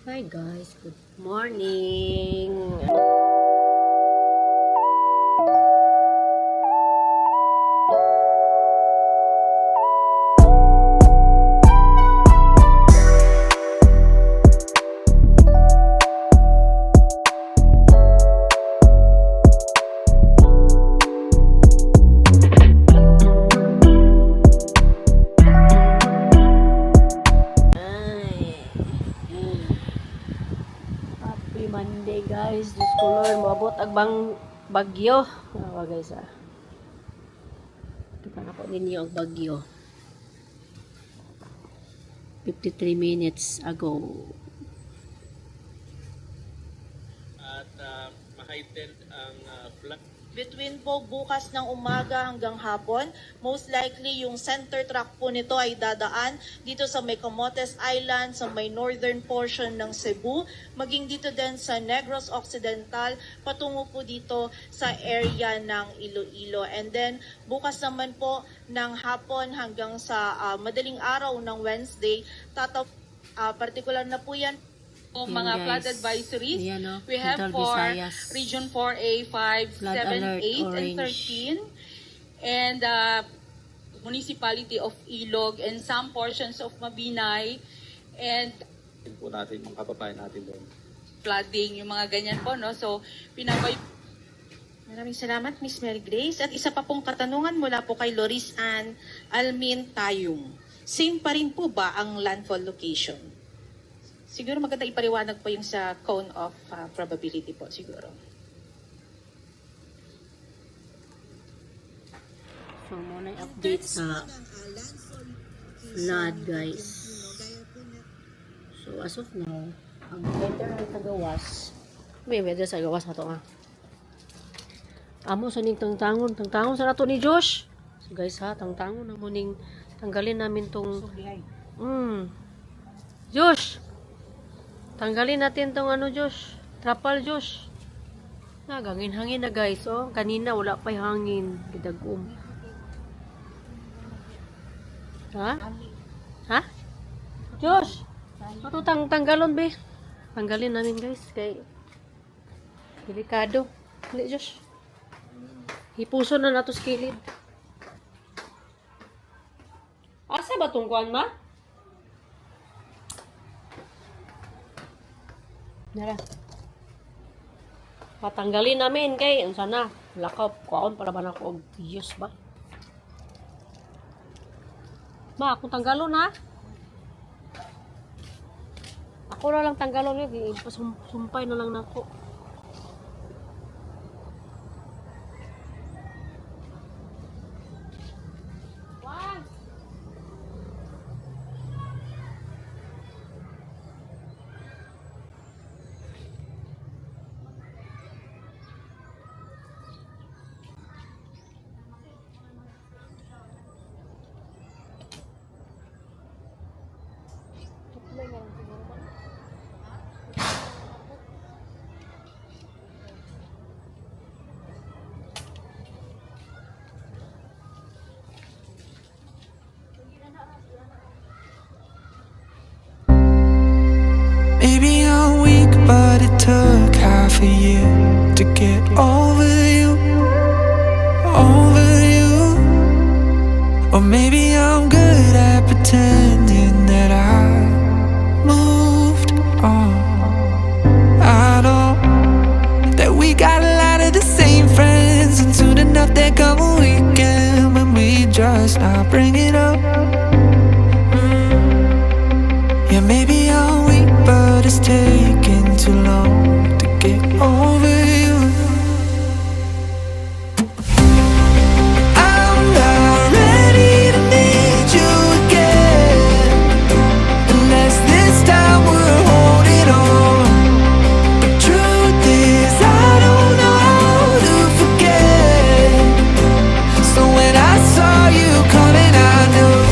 Hi guys, good morning. Happy Monday guys. Diyos ko Lord, maabot agbang bagyo. Guys Ito pa na po ninyo ang bagyo. 53 minutes ago. At ma-heightened ang flood. Between po bukas ng umaga hanggang hapon, most likely yung center track po nito ay dadaan dito sa may Camotes Island, sa may northern portion ng Cebu, maging dito din sa Negros Occidental, patungo po dito sa area ng Iloilo. And then bukas naman po ng hapon hanggang sa madaling araw ng Wednesday, particular na po yan Yan, mga guys. flood advisories. Ayan, no? We have Central for Visayas. Region 4A, 5, Flood 7, alert, 8, and orange. 13. And Municipality of Ilog and some portions of Mabinay. And Tingnan po natin mga kababayan natin doon. flooding, yung mga ganyan po, no? So, pinabay. Maraming salamat, Miss Mary Grace. At isa pa pong katanungan mula po kay Loris Ann Almin Tayong. Same pa rin po ba ang landfall location? Siguro maganda ipariwanag po yung sa cone of probability po, siguro. So muna yung update sa flood guys. So as of now, ang weather ng tagawas, may weather sa gawas na ito nga. Amo sa ning tangtangon sa nato ni Josh. So guys ha, tangtangon na mo ning tanggalin namin tong Josh, tanggalin natin tong Josh, trapal Josh. Nagangin-hangin na guys, oh. Kanina wala pa hangin, gidagom. Ha? Ha? Josh, ato tanggalon be. Tanggalin namin guys, kay delikado. Dili Josh. Hipuson na nato sa kilid. Asa ba tong kuan ma? Nara. Patanggalin namin kay unsa na lakaw kuan para ba nako og views ba? Ma, akong tanggalon ha. Ako na lang tanggalon eh, sumpay na lang nako. Maybe I'm weak, but it took half a year to get over you, over you. Or maybe I'm good at pretending that I moved on. I know that we got a lot of the same friends, and soon enough there come a weekend when we just not bring it up. Yeah, maybe I'm weak, but it's taking too long to get over you. I'm not ready to need you again, unless this time we're holding on. The truth is I don't know how to forget. So when I saw you coming, I knew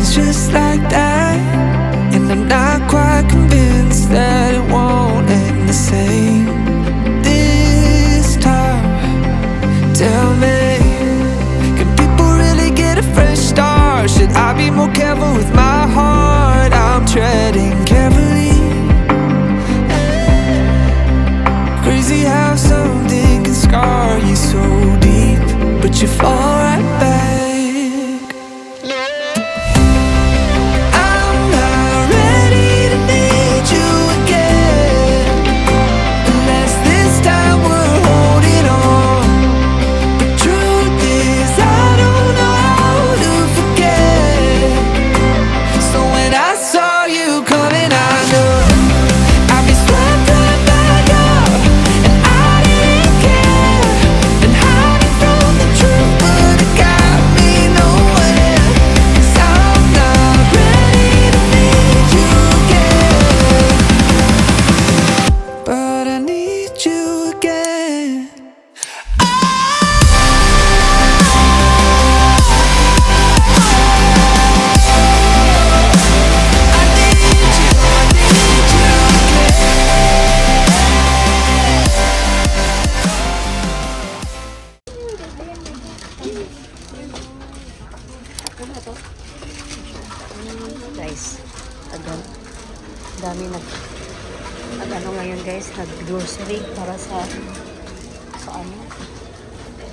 happens just like that. And I'm not quite convinced that it won't end the same this time. Tell me, can people really get a fresh start? Should I be more careful with my heart? I'm treading carefully. Crazy how something can scar you so deep, but you fall right back. I'm not ready to need you again, unless this time we're holding on. The truth is I don't know how to forget. So when I saw you coming, I knew I'd be swept right back up, and I didn't care. And hiding from the truth would have got me nowhere. 'Cause I'm not ready to need you again, but I need you again. Guys, agad dami ano ngayon guys, nag-grocery para sa ano,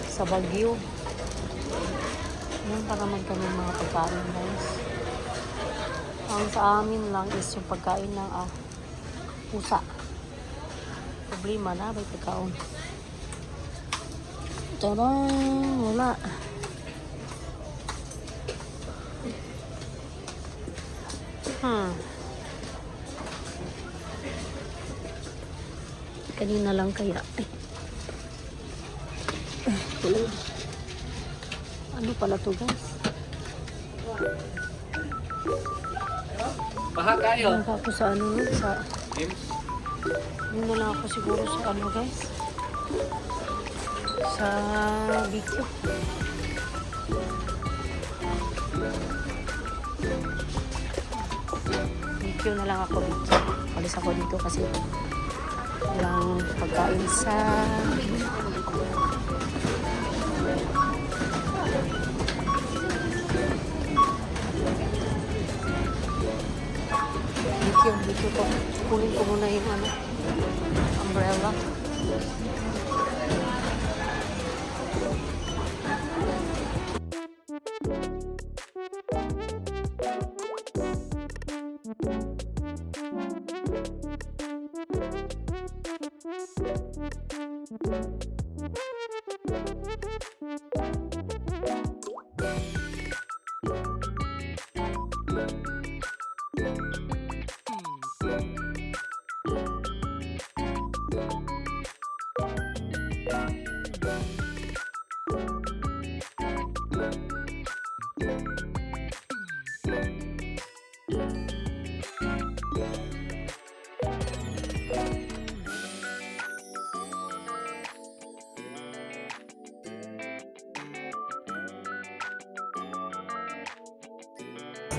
sa Baguio. Yan, para magkano mga pagkain guys. Ang sa amin lang is yung pagkain ng pusa. Problema na, may pagkaon. Tarang, wala. Kanina lang kaya. Tulog. Ano pala to guys? Baha kayo. Ano ako sa ano no? Sa ano lang ako siguro sa ano guys? Sa BQ. BQ na lang ako dito. Alis ako dito kasi walang pagkain sa BQ ko. Kunin ko muna yung ano, umbrella.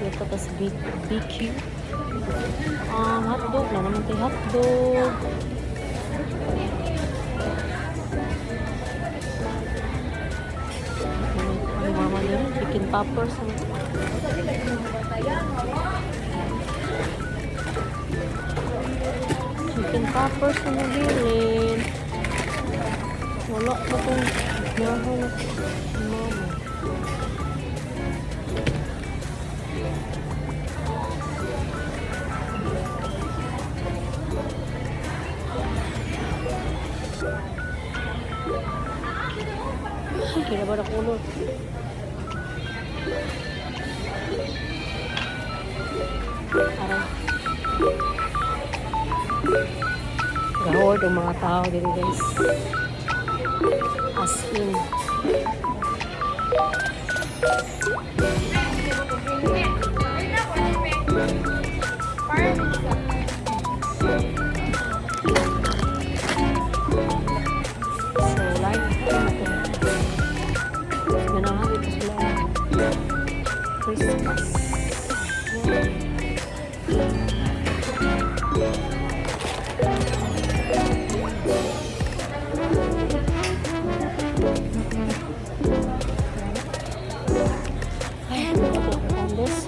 Ito tas BQ. Hotdog na naman tayo, hotdog. Ano mama nyo rin? Chicken poppers. Chicken poppers na nagilin. Wala pa itong nahanap. Mama. Kira ba na kulot? Aray. Gahord ang mga tao dito guys. As in. Christmas. Ay, this.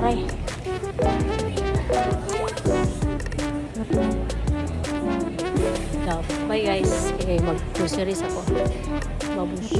Aray. Bye guys. Mag-groceries ako. Babush.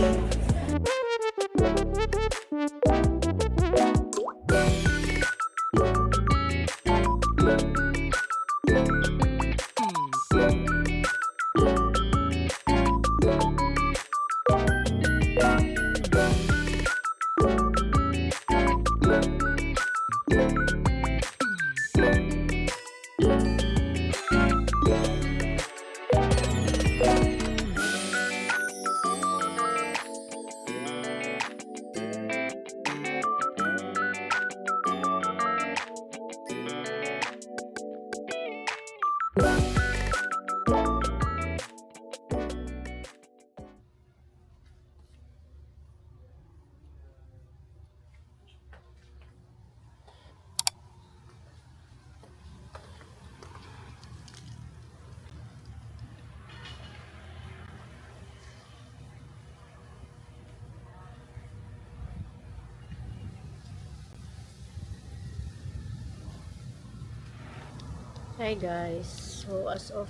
Hi guys, so as of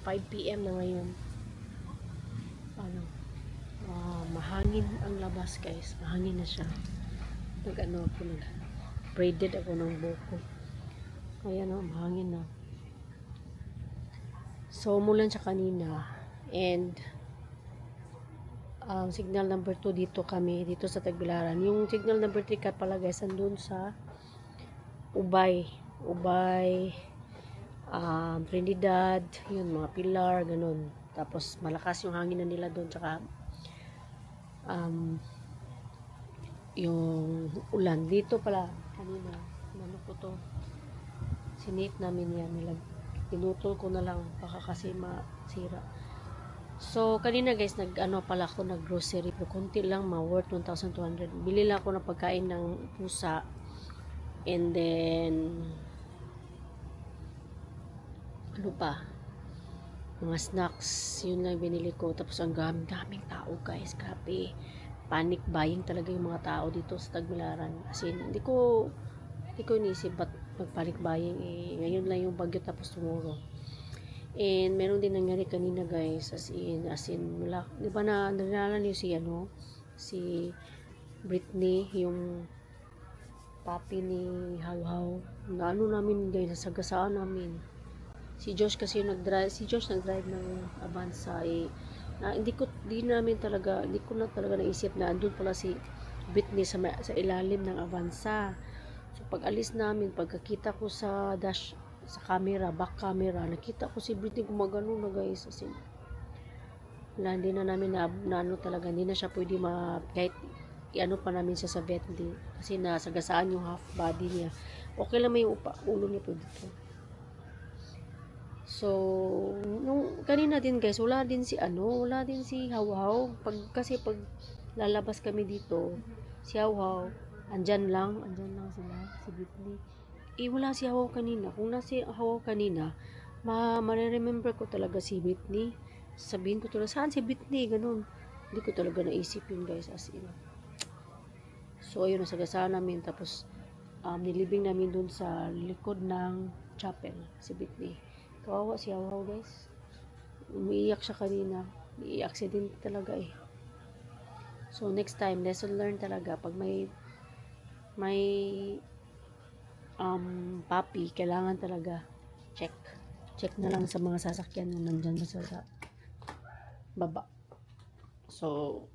5 PM na ngayon, mahangin ang labas guys, mahangin na siya. Braided ako ng buko, kaya mahangin na. So umulan siya kanina, and signal number 2 dito dito sa Tagbilaran. Yung signal number 3 pala guys, andun sa Ubay, Trinidad, yun, mga Pilar, ganun. Tapos malakas yung hangin na nila doon, tsaka yung ulan dito pala kanina. Ano ko to, sinip namin yan, pinutol ko na lang baka kasi masira. So kanina guys, pala ako nag grocery, pero konti lang, worth 1,200. Bili lang ako ng pagkain ng pusa, and then mga snacks, yun lang binili ko. Tapos ang daming tao guys, grabe, panic buying talaga yung mga tao dito sa Tagbilaran. As in, hindi ko inisip ba't mag-panic buying, ngayon lang yung bagyo tapos tomorrow. And meron din nangyari kanina guys, as in wala, di ba nalala niyo si Britney, yung papi ni Hawhaw, na namin guys, nasagasaan namin. Si Josh kasi yung nag-drive ng Avanza, hindi ko na talaga naisip na andun pala si Britney sa ilalim ng Avanza. So pag alis namin, pagkakita ko sa back camera, nakita ko si Britney gumagano na guys. Kasi hindi na namin talaga, hindi na siya pwede kahit pa namin siya sa vet, kasi nasagasaan yung half body niya. Okay lang may ulo niya po dito. So nung kanina din guys, wala din si Hawhaw. Kasi pag lalabas kami dito, si Hawhaw andyan lang sila, si Britney. Wala si Hawhaw kanina. Kung nasi Hawhaw kanina, ma-remember ko talaga si Britney. Sabihin ko talaga, saan si Britney? Ganun. Hindi ko talaga naisip yun guys, as in. So ayun, nasagasaan namin. Tapos nilibing namin dun sa likod ng chapel si Britney. Kawawa si Hawhaw guys. Umiiyak siya kanina. I-accident talaga So next time, lesson learned talaga. Pag may puppy, kailangan talaga check na lang sa mga sasakyan na nandyan sa baba. So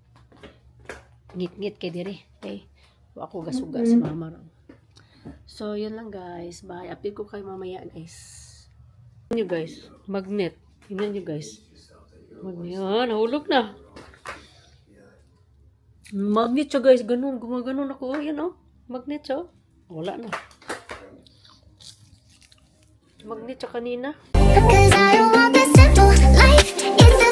ngit-ngit kay dire. Okay? Ako gasuga si mama ron. So yun lang guys. Bye. Update ko kayo mamaya guys. Tingnan nyo guys, magnet. Tingnan nyo guys. Magnet. Nahulog na. Magnet siya guys. Ganun. Gumaganon ako. Yan magnet siya. Wala na. Magnet siya kanina. Because I don't want this simple life. It's the